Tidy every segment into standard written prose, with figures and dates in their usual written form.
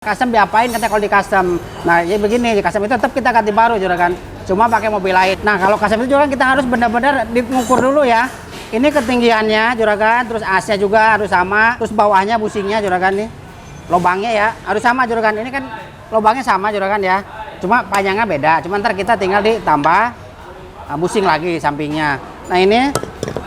Custom diapain katanya kalau di custom. Nah, ya begini, di custom itu tetap kita ganti baru juragan. Cuma pakai mobil lain. Nah, kalau custom itu juragan kita harus benar-benar diukur dulu ya. Ini ketinggiannya juragan, terus AC-nya juga harus sama, terus bawahnya busingnya juragan nih. Lubangnya ya harus sama juragan. Ini kan lubangnya sama juragan ya. Cuma panjangnya beda. Cuma ntar kita tinggal ditambah busing lagi sampingnya. Nah, ini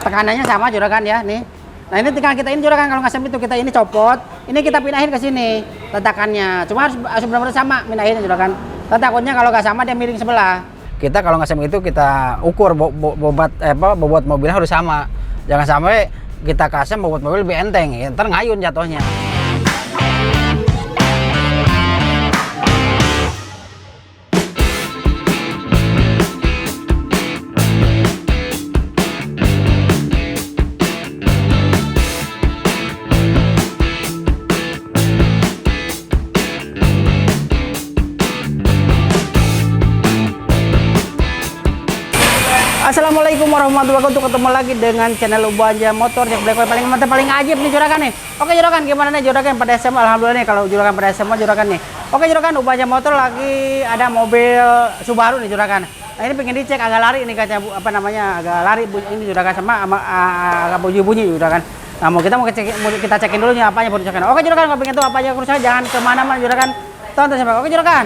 tekanannya sama juragan ya nih. Nah, ini tinggal kita ini juragan, kalau custom itu kita ini copot, ini kita pindahin ke sini letakannya. Cuma harus benar-benar sama pindahin juragan. Takutnya kalau nggak sama dia miring sebelah. Kita kalau custom itu kita ukur bobot mobilnya harus sama. Jangan sampai kita custom bobot mobil lebih enteng, ya, ntar ngayun jatuhnya. Assalamualaikum warahmatullahi wabarakatuh. Ketemu lagi dengan channel Ubanja Motor yang paling mantap, paling ajib nih juragan nih. Oke juragan, gimana nih juragan pada SMA? Alhamdulillah nih kalau juragan pada SMA juragan nih. Oke juragan, Ubanja Motor lagi ada mobil Subaru nih juragan. Nah, ini pengen dicek, agak lari ini kaca agak lari ini juragan, sama agak bunyi juragan. Nah, mau kita cekin dulu nih apanya baru juragan. Oke juragan, kalau pengen tahu apa aja kerusakan jangan kemana-mana juragan. Tonton sampai. Oke juragan.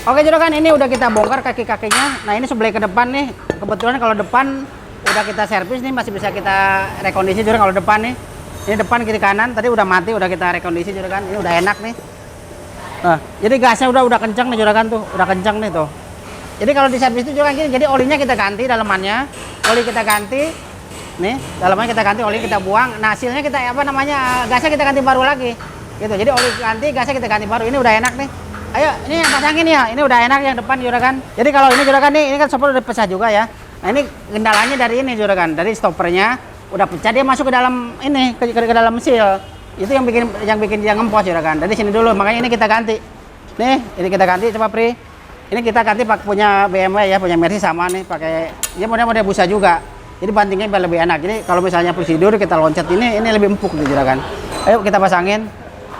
Oke juragan, ini udah kita bongkar kaki-kakinya. Nah, ini sebelah ke depan nih. Kebetulan kalau depan udah kita servis nih, masih bisa kita rekondisi juragan. Kalau depan nih, ini depan kiri kanan tadi udah mati, udah kita rekondisi juragan. Ini udah enak nih. Nah, jadi gasnya udah kencang nih juragan tuh, udah kencang nih tuh. Jadi kalau di servis itu juragan gini, jadi olinya kita ganti dalamannya, oli kita ganti. Nih, dalamannya kita ganti, oli kita buang. Nah, hasilnya kita gasnya kita ganti baru lagi. Gitu. Jadi oli ganti, gasnya kita ganti baru. Ini udah enak nih. Ayo, ini yang pasangin ya. Ini udah enak yang depan juragan. Jadi kalau ini juragan nih, ini kan stopper udah pecah juga ya. Nah, ini kendalanya dari ini juragan, dari stoppernya udah pecah, dia masuk ke dalam ini ke dalam seal. Itu yang bikin dia ngempos juragan. Dari sini dulu, makanya ini kita ganti. Nih, ini kita ganti coba Pri. Ini kita ganti pakai punya BMW ya, punya Mercy sama nih, pakai dia model busa juga. Jadi bantingnya biar lebih enak. Jadi kalau misalnya prosedur kita loncat ini lebih empuk nih juragan. Ayo kita pasangin.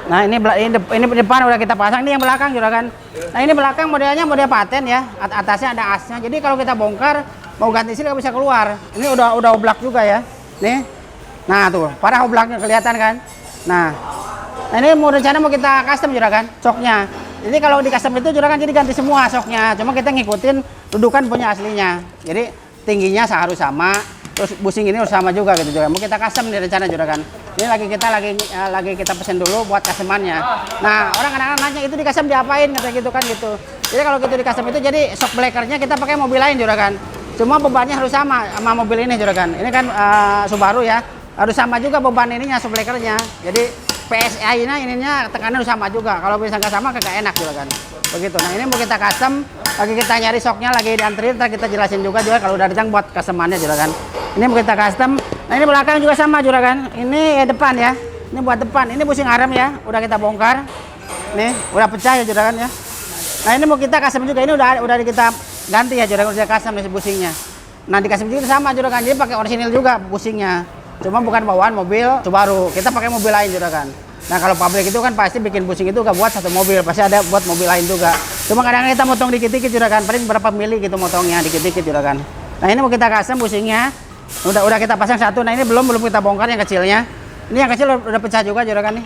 Nah, ini depan udah kita pasang, ini yang belakang juragan. Nah, ini belakang modelnya model paten ya, atasnya ada asnya. Jadi kalau kita bongkar mau ganti seal nggak bisa keluar. Ini udah oblak juga ya. Nih. Nah, tuh, parah oblaknya kelihatan kan. Nah, ini rencana mau kita custom juragan, soknya. Jadi kalau di custom itu juragan jadi ganti semua soknya. Cuma kita ngikutin dudukan punya aslinya. Jadi tingginya harus sama. Terus busing ini harus sama juga gitu juga. Mau kita custom nih rencana juragan. Ini lagi kita pesen dulu buat customannya. Nah, orang kadang-kadang nanya itu di custom diapain kata gitu kan gitu. Jadi kalau gitu di custom itu jadi shock breakernya kita pakai mobil lain juragan. Cuma bebannya harus sama mobil ini juragan. Ini kan Subaru ya. Harus sama juga beban ininya, shock breakernya. Jadi PSI-nya ininya tekanan harus sama juga. Kalau bisa nggak sama kagak enak juragan. Begitu. Nah, ini mau kita custom, lagi kita nyari shocknya, lagi dianterin, ntar kita jelasin juga kalau udah datang buat customannya juragan. Ini mau kita custom. Nah, ini belakang juga sama juragan. Ini depan ya. Ini buat depan. Ini busing arem ya. Udah kita bongkar. Nih, udah pecah ya juragan ya. Nah, ini mau kita custom juga. Ini udah kita ganti ya juragan, udah custom nih busingnya. Nah, di custom juga sama juragan. Jadi pakai orisinil juga busingnya. Cuma bukan bawaan mobil Subaru. Kita pakai mobil lain juragan. Nah, kalau pabrik itu kan pasti bikin busing itu gak buat satu mobil, pasti ada buat mobil lain juga. Cuma kadang kita motong dikit-dikit juragan, paling berapa mili gitu motongnya dikit-dikit juragan. Nah, ini mau kita custom busingnya. Udah kita pasang satu. Nah, ini belum kita bongkar yang kecilnya. Ini yang kecil udah pecah juga juragan nih.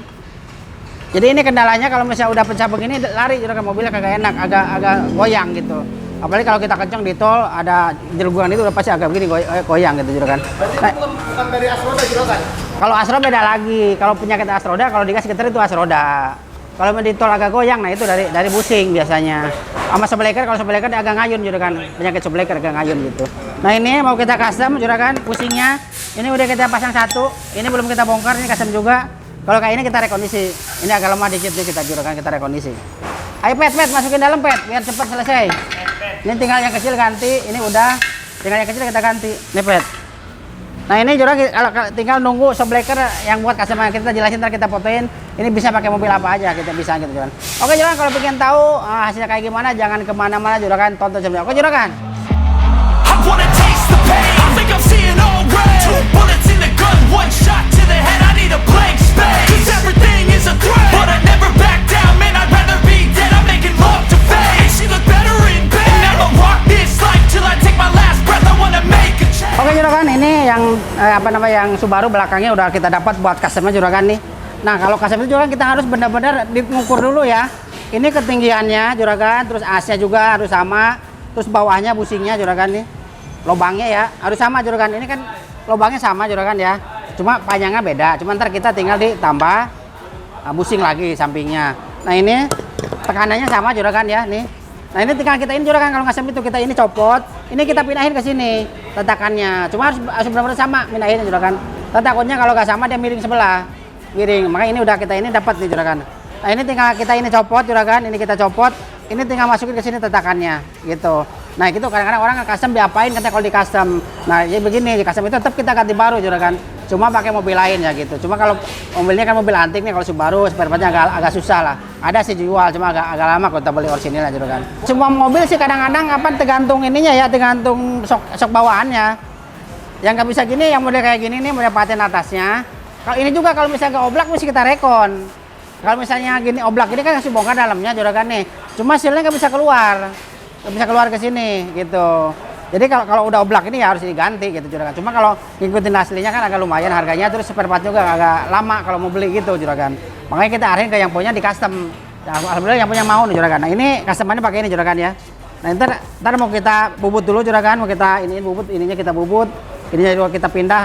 Jadi ini kendalanya kalau misalnya udah pecah begini lari juragan, mobilnya kagak enak, agak goyang gitu. Apalagi kalau kita kencang di tol ada jelugan itu udah pasti agak begini goyang gitu juragan. Nah, bukan dari asroda juragan. Kalau asroda beda lagi. Kalau penyakit asroda kalau dikasih getar itu asroda. Kalau di tol agak goyang, nah itu dari busing biasanya. Sama sebleker, kalau sebleker dia agak ngayun juragan. Penyakit sebleker agak ngayun gitu. Nah, ini mau kita custom juragan busingnya. Ini udah kita pasang satu. Ini belum kita bongkar, ini custom juga. Kalau kayak ini kita rekondisi. Ini agak lemah dikit nih kita juragan, kita rekondisi. Ayo pet masukin dalam pet biar cepat selesai. Ini tinggal yang kecil ganti, ini udah. Tinggal yang kecil kita ganti. Nih pet. Nah, ini juragan tinggal nunggu shockbreaker yang buat customer kita jelasin, ntar kita fotoin. Ini bisa pakai mobil apa aja, kita bisa gitu juragan. Oke juragan, kalau pengen tahu hasilnya kayak gimana jangan kemana-mana juragan, tonton sampai. Oke juragan. apa namanya yang Subaru belakangnya udah kita dapat buat customnya juragan nih. Nah kalau custom itu juragan kita harus benar-benar diukur dulu ya. Ini ketinggiannya juragan, terus asnya juga harus sama, terus bawahnya busingnya juragan nih, lubangnya ya harus sama juragan. Ini kan lubangnya sama juragan ya, cuma panjangnya beda. Cuma ntar kita tinggal ditambah busing lagi sampingnya. Nah ini tekanannya sama juragan ya nih. Nah ini tinggal kita ini juragan, kalau nggak itu kita ini copot, ini kita pindahin ke sini tatakannya. Cuma harus benar-benar sama pindahin juragan. Takutnya kalau nggak sama dia miring sebelah, miring. Makanya ini udah kita ini dapat nih juragan. Nah ini tinggal kita ini copot juragan, ini kita copot, ini tinggal masukin ke sini tatakannya gitu. Nah itu kadang-kadang orang custom diapain katanya kalau di custom. Nah jadi begini, di custom itu tetap kita ganti baru juragan, cuma pakai mobil lain ya gitu. Cuma kalau mobilnya kan mobil antik nih, kalau Subaru spare partnya agak susah lah. Ada sih jual, cuma agak lama kalau kita beli orisinil lah juragan. Semua mobil sih kadang-kadang apa tergantung ininya ya, tergantung sok bawaannya. Yang nggak bisa gini, yang model kayak gini nih model paten atasnya. Kalau ini juga kalau misalnya nggak oblak mesti kita rekon. Kalau misalnya gini oblak ini kan kasih bongkar dalamnya juragan nih, cuma sealnya nggak bisa keluar ke sini gitu. Jadi kalau udah oblak ini ya harus diganti gitu juragan. Cuma kalau ngikutin aslinya kan agak lumayan harganya, terus spare part juga agak lama kalau mau beli gitu juragan. Makanya kita arahin ke yang punya di custom. Nah, alhamdulillah yang punya mau nih juragan. Nah ini customannya pakai ini juragan ya. Nah ntar mau kita bubut dulu juragan, mau kita iniin bubut, ininya kita bubut, ininya juga kita pindah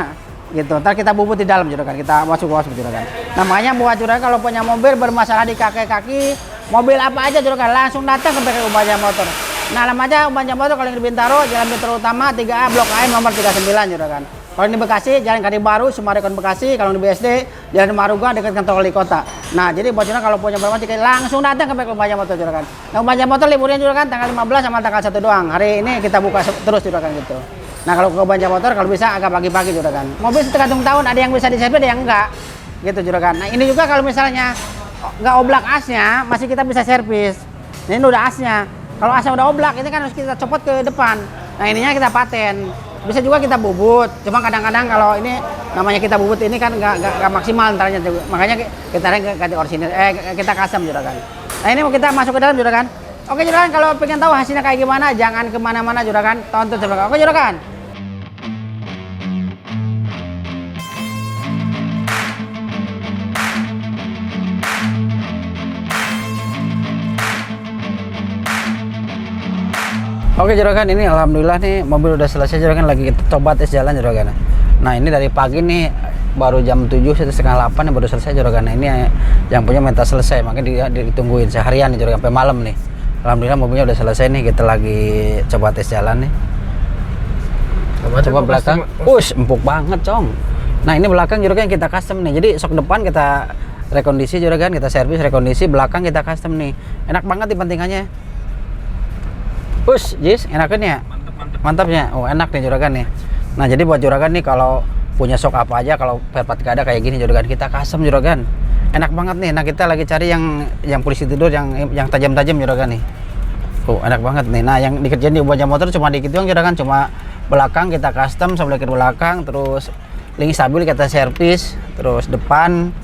gitu. Ntar kita bubut di dalam juragan, kita masuk juragan. Namanya buat juragan kalau punya mobil bermasalah di kaki-kaki, mobil apa aja juragan langsung datang ke bengkel Umbanya Motor. Nah alam aja Umbanya Motor kalau yang di Bintaro, Jalan Bintaro Utama 3A Blok A nomor 39 juragan. Kalau di Bekasi, Jalan Kadi Baru, Sumarekon Bekasi. Kalau di BSD, Jalan Maruga dekat kantor wali kota. Nah jadi buat juragan kalau punya bermasalah langsung datang ke bengkel Umbanya Motor juragan. Nah Umbanya Motor liburnya juragan tanggal 15 sama tanggal 1 doang. Hari ini kita buka terus juragan gitu. Nah kalau ke Umbanya Motor kalau bisa agak pagi-pagi juragan. Mobil tergantung tahun, ada yang bisa diservis, ada yang enggak gitu juragan. Nah ini juga kalau misalnya nggak oblak asnya masih kita bisa servis. Ini udah asnya. Kalau asnya udah oblak ini kan harus kita copot ke depan. Nah ininya kita paten. Bisa juga kita bubut. Cuma kadang-kadang kalau ini namanya kita bubut ini kan nggak maksimal antaranya. Makanya kita ganti orisinil. Kita custom juragan. Nah ini mau kita masuk ke dalam juragan. Oke juragan, kalau pengen tahu hasilnya kayak gimana jangan kemana-mana juragan. Tonton juragan. Oke juragan. Oke juragan, ini alhamdulillah nih mobil udah selesai juragan, lagi kita coba tes jalan juragan. Nah ini dari pagi nih baru jam 7 setengah 8 nih baru selesai juragan. Nah, ini yang punya minta selesai, makanya ditungguin seharian nih juragan sampai malam nih. Alhamdulillah mobilnya udah selesai nih, kita lagi coba tes jalan nih. Coba belakang, empuk banget cong. Nah ini belakang juragan kita custom nih, jadi sok depan kita rekondisi juragan, kita servis rekondisi, belakang kita custom nih. Enak banget nih pentingannya. Jis, enakan ya? Mantapnya. Oh, enak nih juragan nih. Nah, jadi buat juragan nih kalau punya sok apa aja, kalau perpat gak ada kayak gini juragan, kita custom juragan. Enak banget nih. Nah, kita lagi cari yang polisi tidur yang tajam-tajam juragan nih. Oh, enak banget nih. Nah, yang dikerjain di Umbanya Motor cuma dikit doang juragan, cuma belakang kita custom, sebelah kiri belakang, terus link stabil kita servis, terus depan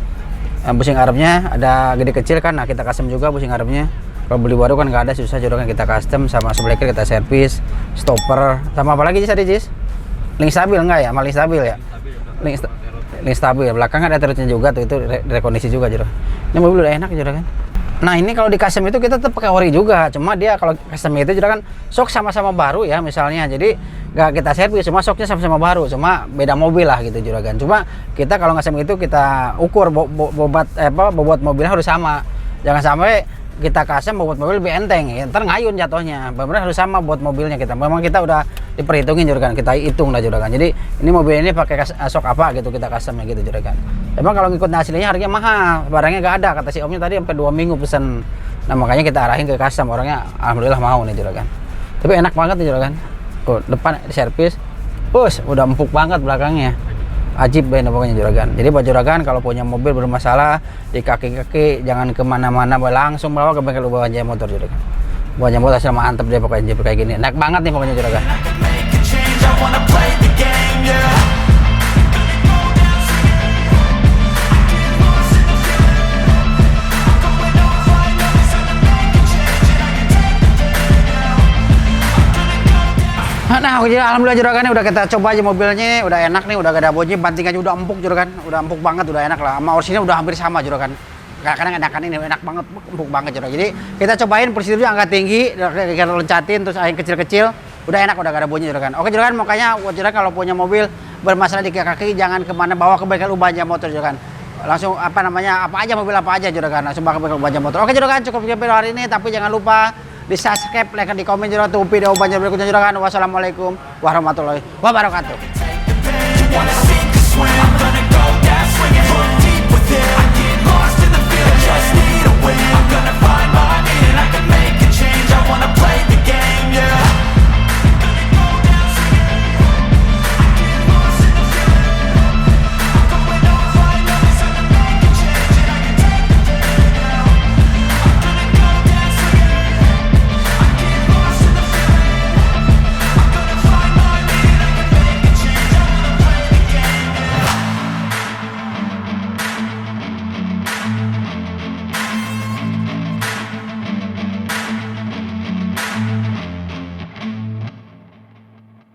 busing arabnya ada gede kecil kan. Nah, kita custom juga busing arabnya. Kalau beli baru kan nggak ada, susah juragan, kita custom, sama sebelah kiri kita servis, stopper, sama apa lagi tadi Jis? Link stabil enggak ya? Link stabil ya? Link stabil, belakang ada terusnya juga tuh, itu rekondisi juga juragan. Ini mobil udah enak juragan. Nah ini kalau di custom itu kita tetap pakai ori juga, cuma dia kalau custom itu juragan sok sama-sama baru ya misalnya, jadi nggak kita servis, cuma soknya sama-sama baru, cuma beda mobil lah gitu juragan. Cuma kita kalau custom itu kita ukur bobot mobilnya harus sama, jangan sampai kita custom bobot mobil lebih enteng ya, ntar ngayun jatuhnya. Benar harus sama buat mobilnya kita. Memang kita udah diperhitungin juragan, kita hitung lah juragan. Jadi ini mobil ini pakai sok apa gitu kita customnya gitu juragan. Emang kalau ngikut aslinya harganya mahal, barangnya gak ada, kata si omnya tadi sampai 2 minggu pesen. Nah makanya kita arahin ke custom, orangnya alhamdulillah mau nih juragan. Tapi enak banget nih juragan. Oh, depan servis, udah empuk banget belakangnya. Ajib banget pokoknya juragan. Jadi buat juragan kalau punya mobil bermasalah di kaki-kaki jangan kemana-mana, langsung bawa ke bengkel Umbanya Motor juragan. Umbanya Motor hasil mantep deh pokoknya kayak gini. Enak banget nih pokoknya juragan. Nah, alhamdulillah juragan udah kita coba aja mobilnya, udah enak nih, udah gak ada bunyi, bantingannya udah empuk juragan, udah empuk banget, udah enak lah. Sama Orsinya udah hampir sama juragan. Kadang enakan ini enak banget, empuk banget juragan. Jadi kita cobain prosedurnya angka tinggi, kita loncatin terus yang kecil-kecil, udah enak, udah gak ada bunyi juragan. Oke juragan, makanya buat juragan kalau punya mobil bermasalah di kaki jangan kemana, bawa ke bengkel Ubanja Motor juragan. Langsung apa aja mobil apa aja juragan, langsung bawa ke bengkel Ubanja Motor. Oke juragan, cukup video hari ini, tapi jangan lupa di subscribe, like, di komen juragan tuh video Ubanja berikutnya juragan. Wassalamualaikum warahmatullahi wabarakatuh.